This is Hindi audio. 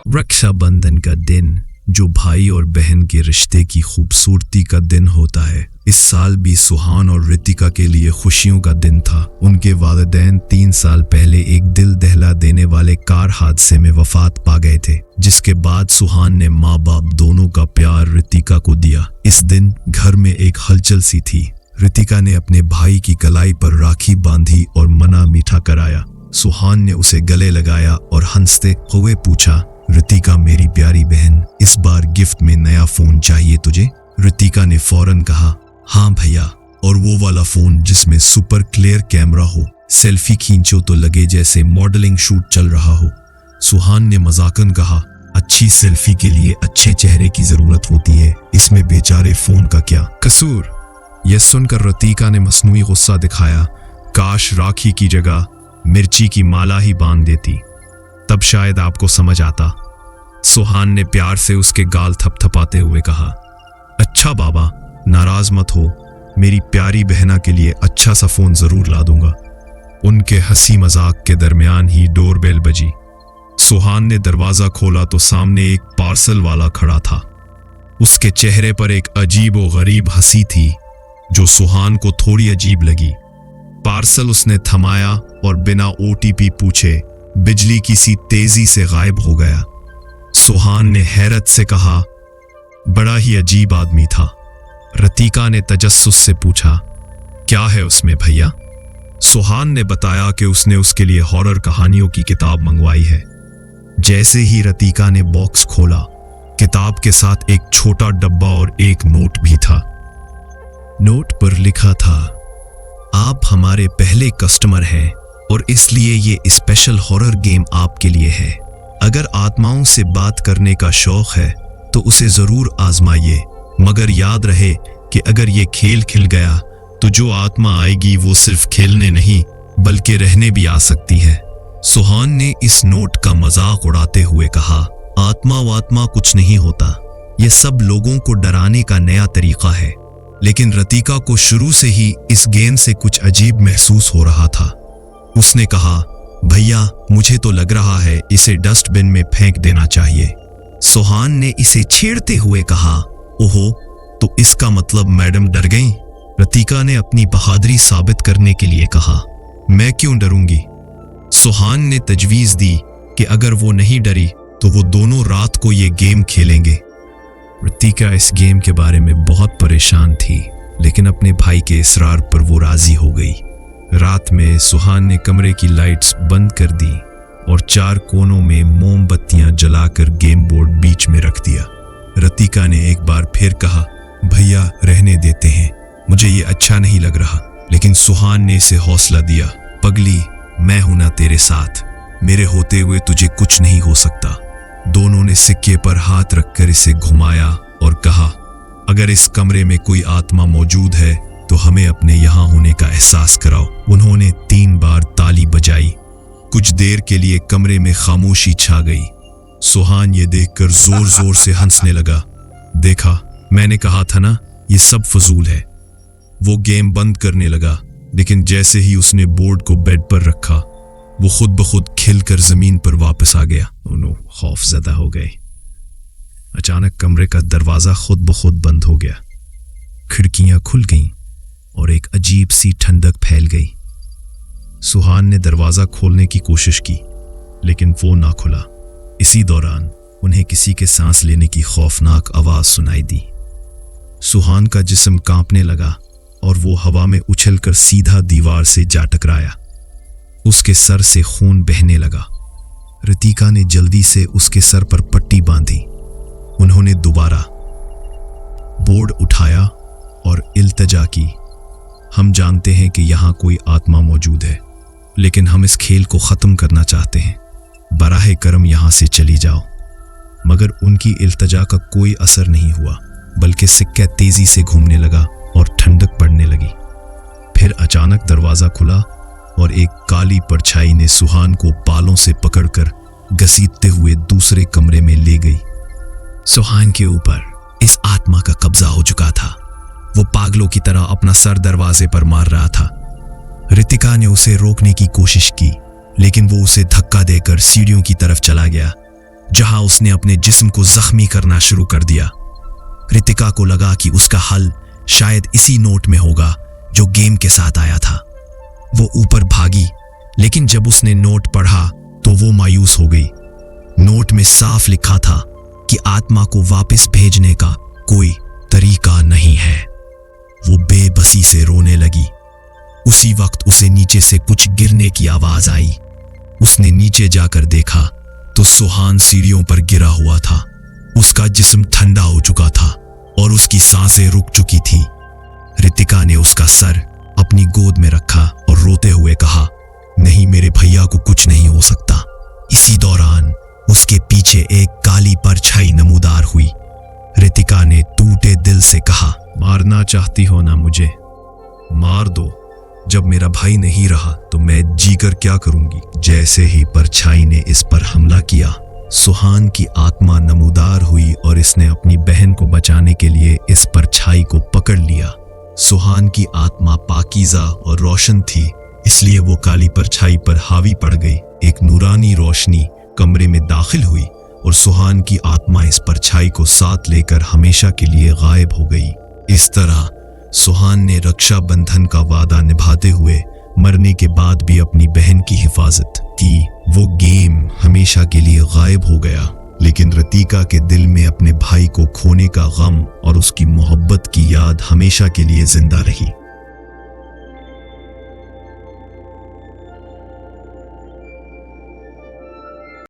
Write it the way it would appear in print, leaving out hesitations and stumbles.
रक्षाबंधन का दिन, जो भाई और बहन के रिश्ते की खूबसूरती का दिन होता है, इस साल भी सुहान और रितिका के लिए खुशियों का दिन था। उनके वालिदैन 3 साल पहले एक दिल दहला देने वाले कार हादसे में वफात पा गए थे, जिसके बाद सुहान ने माँ बाप दोनों का प्यार रितिका को दिया। इस दिन घर में एक हलचल सी थी। रितिका ने अपने भाई की कलाई पर राखी बांधी और मना मीठा कराया। सुहान ने उसे गले लगाया और हंसते हुए पूछा, रितिका मेरी प्यारी बहन, इस बार गिफ्ट में नया फोन चाहिए तुझे? रितिका ने फौरन कहा, हाँ भैया, और वो वाला फोन जिसमें सुपर क्लियर कैमरा हो, सेल्फी खींचो तो लगे जैसे मॉडलिंग शूट चल रहा हो। सुहान ने मजाकन कहा, अच्छी सेल्फी के लिए अच्छे चेहरे की जरूरत होती है, इसमें बेचारे फोन का क्या कसूर? यह सुनकर रितिका ने मसनूई गुस्सा दिखाया। काश राखी की जगह मिर्ची की माला ही बांध देती, तब शायद आपको समझ आता। सुहान ने प्यार से उसके गाल थपथपाते हुए कहा, अच्छा बाबा, नाराज मत हो, मेरी प्यारी बहना के लिए अच्छा सा फोन जरूर ला दूंगा। उनके हंसी मजाक के दरमियान ही डोरबेल बजी। सुहान ने दरवाजा खोला तो सामने एक पार्सल वाला खड़ा था। उसके चेहरे पर एक अजीब और गरीब हंसी थी, जो सुहान को थोड़ी अजीब लगी। पार्सल उसने थमाया और बिना OTP पूछे बिजली की सी तेजी से गायब हो गया। सुहान ने हैरत से कहा, बड़ा ही अजीब आदमी था। रितिका ने तजस्सुस से पूछा, क्या है उसमें भैया? सुहान ने बताया कि उसने उसके लिए हॉरर कहानियों की किताब मंगवाई है। जैसे ही रितिका ने बॉक्स खोला, किताब के साथ एक छोटा डब्बा और एक नोट भी था। नोट पर लिखा था, आप हमारे पहले कस्टमर हैं और इसलिए ये स्पेशल हॉरर गेम आपके लिए है। अगर आत्माओं से बात करने का शौक है तो उसे जरूर आजमाइए, मगर याद रहे कि अगर ये खेल खिल गया तो जो आत्मा आएगी वो सिर्फ खेलने नहीं बल्कि रहने भी आ सकती है। सुहान ने इस नोट का मजाक उड़ाते हुए कहा, आत्मा वात्मा कुछ नहीं होता, ये सब लोगों को डराने का नया तरीका है। लेकिन रितिका को शुरू से ही इस गेम से कुछ अजीब महसूस हो रहा था। उसने कहा, भैया मुझे तो लग रहा है इसे डस्टबिन में फेंक देना चाहिए। सुहान ने इसे छेड़ते हुए कहा, ओहो, तो इसका मतलब मैडम डर गईं? रितिका ने अपनी बहादुरी साबित करने के लिए कहा, मैं क्यों डरूंगी? सुहान ने तजवीज दी कि अगर वो नहीं डरी तो वो दोनों रात को ये गेम खेलेंगे। रितिका इस गेम के बारे में बहुत परेशान थी, लेकिन अपने भाई के इसरार पर वो राजी हो गई। रात में सुहान ने कमरे की लाइट्स बंद कर दी और 4 कोनों में मोमबत्तियां जलाकर गेम बोर्ड बीच में रख दिया। रितिका ने एक बार फिर कहा, भैया रहने देते हैं, मुझे ये अच्छा नहीं लग रहा। लेकिन सुहान ने इसे हौसला दिया, पगली, मैं हूं ना तेरे साथ, मेरे होते हुए तुझे कुछ नहीं हो सकता। दोनों ने सिक्के पर हाथ रखकर इसे घुमाया और कहा, अगर इस कमरे में कोई आत्मा मौजूद है तो हमें अपने यहां होने का एहसास कराओ। उन्होंने 3 बार ताली बजाई। कुछ देर के लिए कमरे में खामोशी छा गई। सुहान ये देखकर जोर जोर से हंसने लगा। देखा, मैंने कहा था ना, ये सब फजूल है। वो गेम बंद करने लगा, लेकिन जैसे ही उसने बोर्ड को बेड पर रखा, वो खुद ब खुद खिलकर जमीन पर वापस आ गया। दोनों खौफजदा हो गए। अचानक कमरे का दरवाजा खुद ब खुद बंद हो गया। खिड़कियां खुल गईं और एक अजीब सी ठंडक फैल गई। सुहान ने दरवाजा खोलने की कोशिश की, लेकिन वो ना खुला। इसी दौरान उन्हें किसी के सांस लेने की खौफनाक आवाज सुनाई दी। सुहान का जिस्म कांपने लगा और वो हवा में उछलकर सीधा दीवार से जा टकराया। उसके सर से खून बहने लगा। रितिका ने जल्दी से उसके सर पर पट्टी बांधी। उन्होंने दोबारा बोर्ड उठाया और इल्तजा की, हम जानते हैं कि यहाँ कोई आत्मा मौजूद है, लेकिन हम इस खेल को ख़त्म करना चाहते हैं, बराहे करम यहाँ से चली जाओ। मगर उनकी इल्तजा का कोई असर नहीं हुआ, बल्कि सिक्का तेजी से घूमने लगा और ठंडक पड़ने लगी। फिर अचानक दरवाज़ा खुला और एक काली परछाई ने सुहान को बालों से पकड़कर घसीटते हुए दूसरे कमरे में ले गई। सुहान के ऊपर इस आत्मा का कब्जा हो चुका था। वो पागलों की तरह अपना सर दरवाजे पर मार रहा था। रितिका ने उसे रोकने की कोशिश की, लेकिन वो उसे धक्का देकर सीढ़ियों की तरफ चला गया, जहां उसने अपने जिस्म को जख्मी करना शुरू कर दिया। रितिका को लगा कि उसका हल शायद इसी नोट में होगा जो गेम के साथ आया था। वो ऊपर भागी, लेकिन जब उसने नोट पढ़ा तो वो मायूस हो गई। नोट में साफ लिखा था कि आत्मा को वापस भेजने का कोई तरीका नहीं है। वो बेबसी से रोने लगी। उसी वक्त उसे नीचे से कुछ गिरने की आवाज आई। उसने नीचे जाकर देखा तो सुहान सीढ़ियों पर गिरा हुआ था। उसका जिस्म ठंडा हो चुका था और उसकी सांसें रुक चुकी थी। रितिका ने उसका सर अपनी गोद में रखा और रोते हुए कहा, नहीं, मेरे भैया को कुछ नहीं हो सकता। इसी दौरान उसके पीछे एक काली परछाई नमूदार हुई। रितिका ने टूटे दिल से कहा, मारना चाहती हो ना मुझे? मार दो। जब मेरा भाई नहीं रहा तो मैं जीकर क्या करूंगी? जैसे ही परछाई ने इस पर हमला किया, सुहान की आत्मा नमूदार हुई और इसने अपनी बहन को बचाने के लिए इस परछाई को पकड़ लिया। सुहान की आत्मा पाकीज़ा और रोशन थी, इसलिए वो काली परछाई पर हावी पड़ गई। एक नूरानी रोशनी कमरे में दाखिल हुई और सुहान की आत्मा इस परछाई को साथ लेकर हमेशा के लिए गायब हो गई। इस तरह सुहान ने रक्षा बंधन का वादा निभाते हुए मरने के बाद भी अपनी बहन की हिफाजत की। वो गेम हमेशा के लिए गायब हो गया, लेकिन रितिका के दिल में अपने भाई को खोने का गम और उसकी मोहब्बत की याद हमेशा के लिए जिंदा रही।